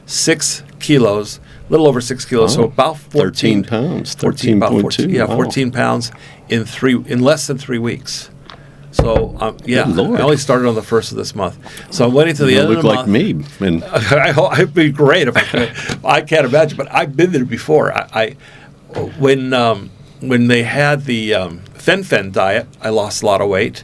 6 kilos, a little over 6 kilos, so about 13 pounds. 13.2. Yeah, Wow. 14 pounds in less than 3 weeks. So yeah, Good Lord. I only started on the 1st of this month. So I'm waiting to the You end of look the like month. me. And It'd be great if I could. I can't imagine, but I've been there before. When they had the Fen diet, I lost a lot of weight.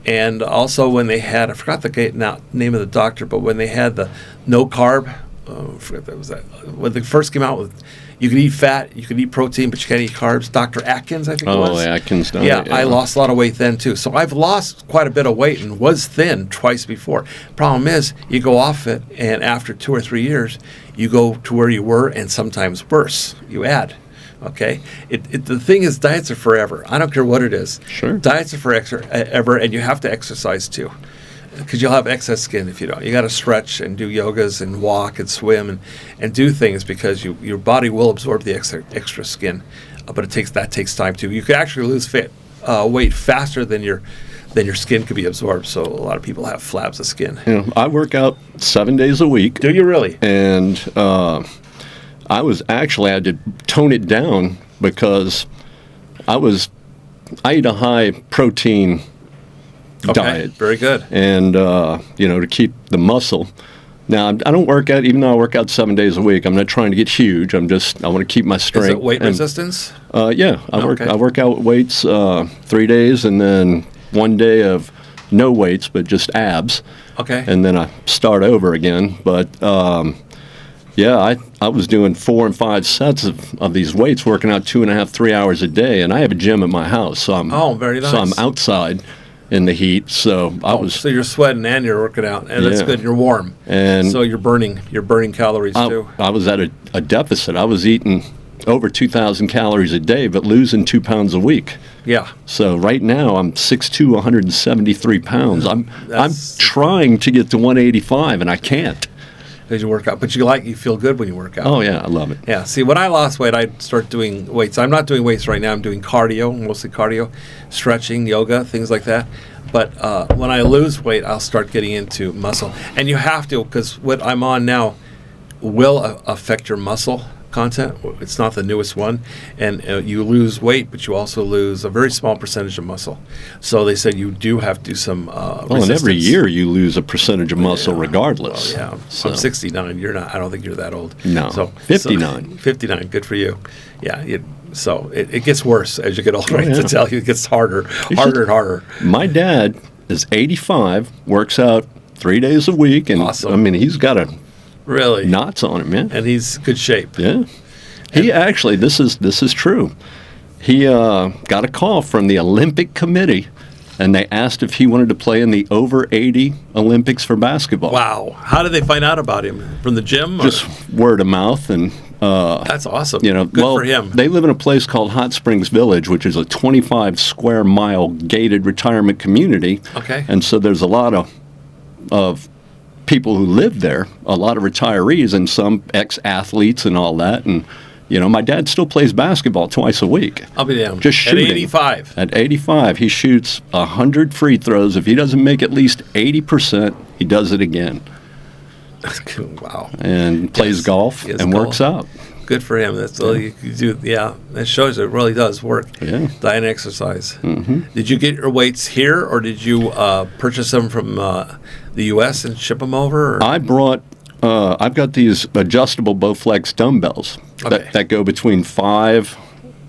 And also when they had, I forgot the name of the doctor, but when they had the no carb, I forgot that was that. When they first came out with, you can eat fat, you can eat protein, but you can't eat carbs. Dr. Atkins, I think it was. Oh, Atkins diet. Yeah, I lost a lot of weight then too. So I've lost quite a bit of weight and was thin twice before. Problem is, you go off it, and after 2 or 3 years, you go to where you were, and sometimes worse. You add. Okay, the thing is, diets are forever. I don't care what it is. Sure. Diets are forever, and you have to exercise too, because you'll have excess skin if you don't. You got to stretch and do yogas and walk and swim and do things, because your body will absorb the extra skin, but that takes time too. You can actually lose weight faster than your skin could be absorbed. So a lot of people have flabs of skin. I work out 7 days a week. Do you really? And I had to tone it down because I eat a high protein diet. Very good. And, to keep the muscle. Now, I don't work out, even though I work out 7 days a week. I'm not trying to get huge. I want to keep my strength. Is it weight resistance? Yeah. I work out with weights 3 days and then 1 day of no weights, but just abs. Okay. And then I start over again. But, I was doing 4 and 5 sets of these weights, working out 2.5, 3 hours a day. And I have a gym at my house. So very nice. So I'm outside in the heat, so So you're sweating and you're working out, and that's good. You're warm, and so you're burning calories too. I was at a deficit. I was eating over 2,000 calories a day, but losing 2 pounds a week. Yeah. So right now I'm 6'2", 173 pounds. I'm trying to get to 185, and I can't. Because you work out, but you feel good when you work out. Oh yeah, I love it. Yeah. See, when I lost weight, I'd start doing weights. I'm not doing weights right now. I'm doing cardio, mostly cardio, stretching, yoga, things like that. But when I lose weight, I'll start getting into muscle. And you have to, because what I'm on now will affect your muscle content. It's not the newest one. And you lose weight, but you also lose a very small percentage of muscle. So they said you do have to do some resistance. And every year you lose a percentage of muscle regardless. Well, yeah. So. I'm 69. You're not. I don't think you're that old. No. So 59. 59. Good for you. Yeah. So it gets worse as you get older. Right? To tell you, it gets harder and harder. My dad is 85, works out 3 days a week, and awesome. I mean he's got really knots on him, yeah. And he's good shape. Yeah. He actually, this is true. He got a call from the Olympic Committee, and they asked if he wanted to play in the over 80 Olympics for basketball. Wow. How did they find out about him? From the gym? Just word of mouth. And that's awesome. Good for him. They live in a place called Hot Springs Village, which is a 25 square mile gated retirement community. Okay. And so there's a lot of people who live there, a lot of retirees and some ex-athletes and all that. And my dad still plays basketball twice a week. I'll be damned. Just shooting. At 85. At 85, he shoots 100 free throws. If he doesn't make at least 80%, he does it again. Wow. And plays golf and works out. Good for him. That's all you do. Yeah, that shows it really does work. Yeah. Diet and exercise. Mm-hmm. Did you get your weights here, or did you purchase them from the U.S. and ship them over? Or? I brought. I've got these adjustable Bowflex dumbbells that go between 5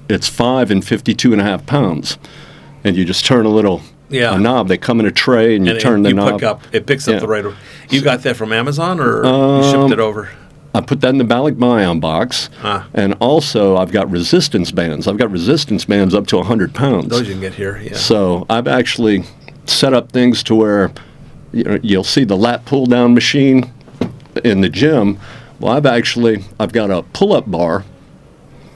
and 52.5 pounds, and you just turn a knob. They come in a tray, and you turn the knob. It picks up the right. You got that from Amazon, or you shipped it over? I put that in the Balik Mayan box, and also I've got resistance bands. I've got resistance bands up to 100 pounds. Those you can get here, yeah. So I've actually set up things to where you'll see the lat pull-down machine in the gym. Well, I've got a pull-up bar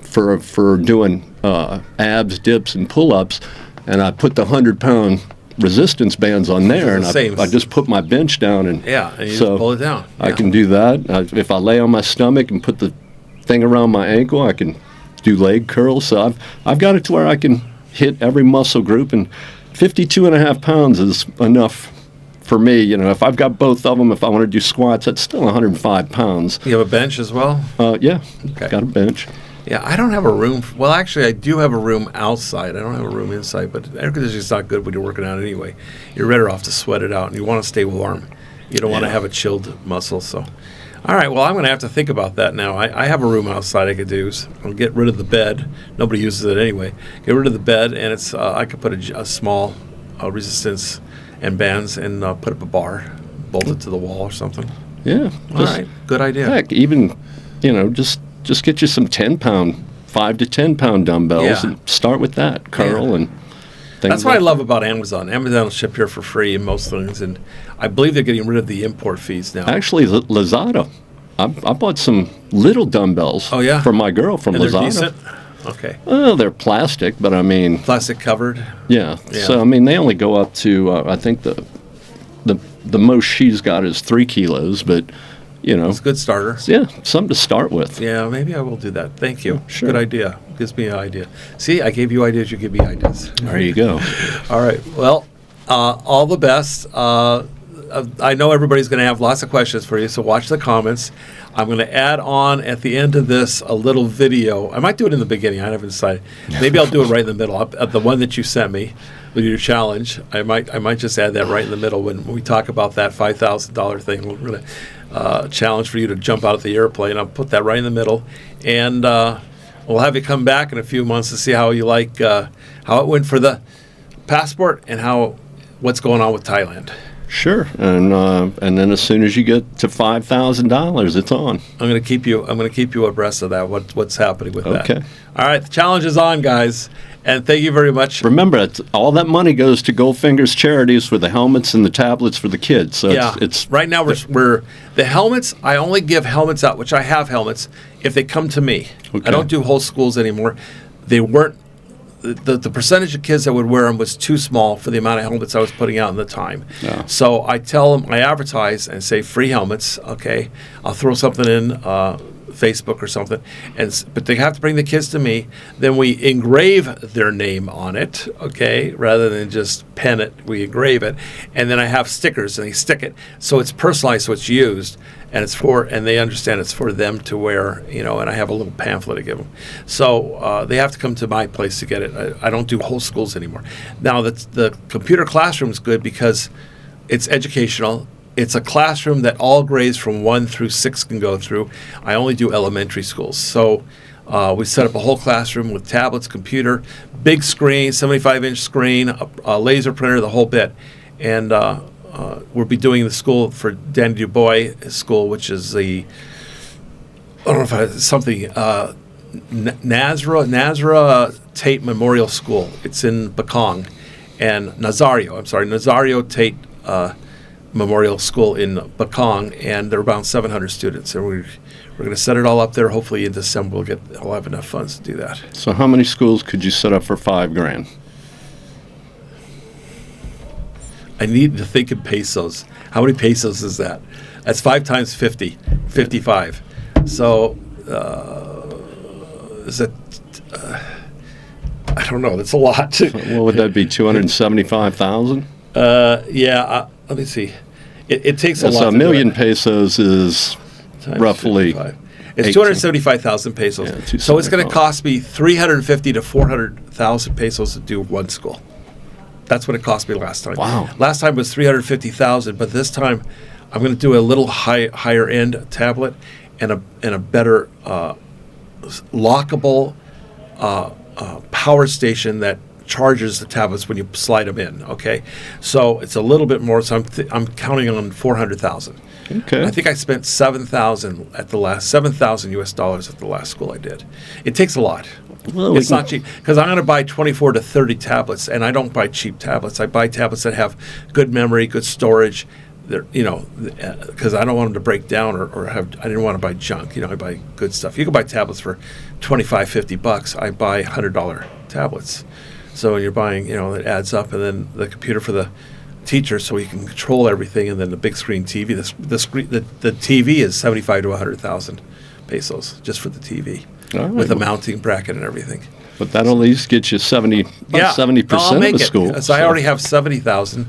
for doing abs, dips, and pull-ups, and I put the 100-pound resistance bands on there, and I just put my bench down, and you just pull it down. Yeah. I can do that. If I lay on my stomach and put the thing around my ankle, I can do leg curls. So I've got it to where I can hit every muscle group, and 52.5 pounds is enough for me. If I've got both of them, if I want to do squats, that's still 105 pounds. You have a bench as well? Yeah, okay. Got a bench. Yeah, I don't have a room. Well, actually, I do have a room outside. I don't have a room inside, but air conditioning is not good when you're working out anyway. You're better off to sweat it out, and you want to stay warm. You don't want to have a chilled muscle. So, all right, well, I'm going to have to think about that now. I have a room outside I could do. So I'll get rid of the bed. Nobody uses it anyway. Get rid of the bed, and it's I could put a small resistance and bands and put up a bar, bolt it to the wall or something. Yeah. All right, good idea. Heck, even, just get you some 10-pound, 5 to 10-pound dumbbells and start with that, curl and things. That's what I love about Amazon. Amazon will ship here for free in most things, and I believe they're getting rid of the import fees now. Actually, Lazada. I bought some little dumbbells for my girl from Lazada. They're decent? Okay. Well, they're plastic, but I mean... Plastic covered? Yeah. So, I mean, they only go up to, I think the most she's got is 3 kilos, but... It's a good starter. Yeah, something to start with. Yeah, maybe I will do that. Thank you. Sure. Good idea. Gives me an idea. See, I gave you ideas, you give me ideas. There you go. All right. Well, all the best. I know everybody's going to have lots of questions for you, so watch the comments. I'm going to add on at the end of this a little video. I might do it in the beginning. I haven't decided. Maybe I'll do it right in the middle. The one that you sent me with your challenge, I might just add that right in the middle when we talk about that $5,000 thing. We're going to challenge for you to jump out of the airplane. I'll put that right in the middle, and we'll have you come back in a few months to see how you like how it went for the passport and what's going on with Thailand. Sure, and then as soon as you get to $5,000, it's on. I'm going to keep you abreast of that. What's happening with that? Okay. All right, the challenge is on, guys, and thank you very much. Remember, all that money goes to Goldfinger's charities for the helmets and the tablets for the kids. So it's right now we're the helmets. I only give helmets out, which I have helmets if they come to me. Okay. I don't do whole schools anymore. They weren't. The percentage of kids that would wear them was too small for the amount of helmets I was putting out in the time. Yeah. So I tell them, I advertise and say free helmets. Okay, I'll throw something in Facebook or something, but they have to bring the kids to me. Then we engrave their name on it. Okay, rather than just pen it, we engrave it, and then I have stickers and they stick it, so it's personalized, so it's used. And they understand it's for them to wear, and I have a little pamphlet to give them. So they have to come to my place to get it. I don't do whole schools anymore. Now, the computer classroom is good because it's educational. It's a classroom that all grades from 1 through 6 can go through. I only do elementary schools. So we set up a whole classroom with tablets, computer, big screen, 75-inch screen, a laser printer, the whole bit. And we'll be doing the school for Danny Dubois School, which is the, I don't know if it's something, Nazra Tate Memorial School. It's in Bakong. And Nazario Tate Memorial School in Bakong, and there are about 700 students. And we're going to set it all up there. Hopefully in December we'll have enough funds to do that. So how many schools could you set up for $5,000? I need to think in pesos. How many pesos is that? That's 5 times 50, 55. So, is it? I don't know. That's a lot. What would that be? 275,000? Yeah. Let me see. It takes a lot. So $1 million pesos is roughly. 55. It's 275,000 pesos. Yeah, so it's going to cost me 350 to 400,000 pesos to do one school. That's what it cost me last time. Wow. Last time was 350,000, but this time I'm going to do a little higher end tablet and a better lockable power station that charges the tablets when you slide them in. Okay, so it's a little bit more. So I'm counting on 400,000. Okay. I think I spent $7,000 US dollars at the last school I did. It takes a lot. Well, it's not cheap because I'm going to buy 24 to 30 tablets, and I don't buy cheap tablets. I buy tablets that have good memory, good storage. Because I don't want them to break down or have. I didn't want to buy junk. I buy good stuff. You can buy tablets for $25, $50. I buy $100 tablets. So when you're buying, it adds up, and then the computer for the teacher, so he can control everything, and then the big screen TV. The TV is 75 to 100,000 pesos just for the TV. Right. With a mounting bracket and everything. But that at least gets you 70% of the school. So I already have 70,000.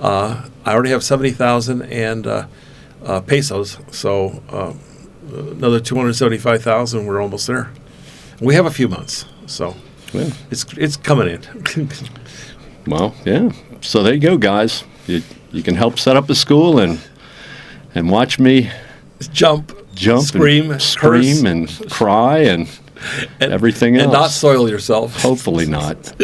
I already have 70,000 and pesos. So another 275,000. We're almost there. We have a few months, so it's coming in. Well, yeah. So there you go, guys. You can help set up a school and watch me jump, scream, and cry, and everything else. And not soil yourself. Hopefully not.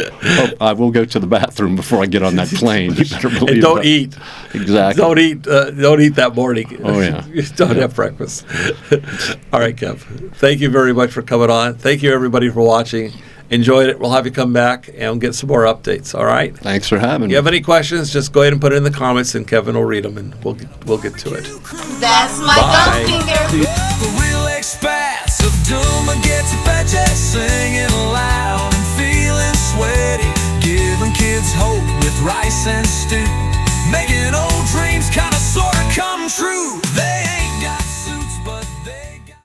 I will go to the bathroom before I get on that plane. You better believe and don't that. eat. Exactly. Don't eat that morning. Oh, yeah. Don't have breakfast. All right, Kev. Thank you very much for coming on. Thank you, everybody, for watching. Enjoyed it. We'll have you come back and get some more updates. All right. Thanks for having me. If you have any questions, just go ahead and put it in the comments, and Kevin will read them, and we'll get to it. That's my Goldfinger. The real expats of doom gets a paycheck, singing loud and feeling sweaty, giving kids hope with rice and stew, making old dreams kinda sorta come true.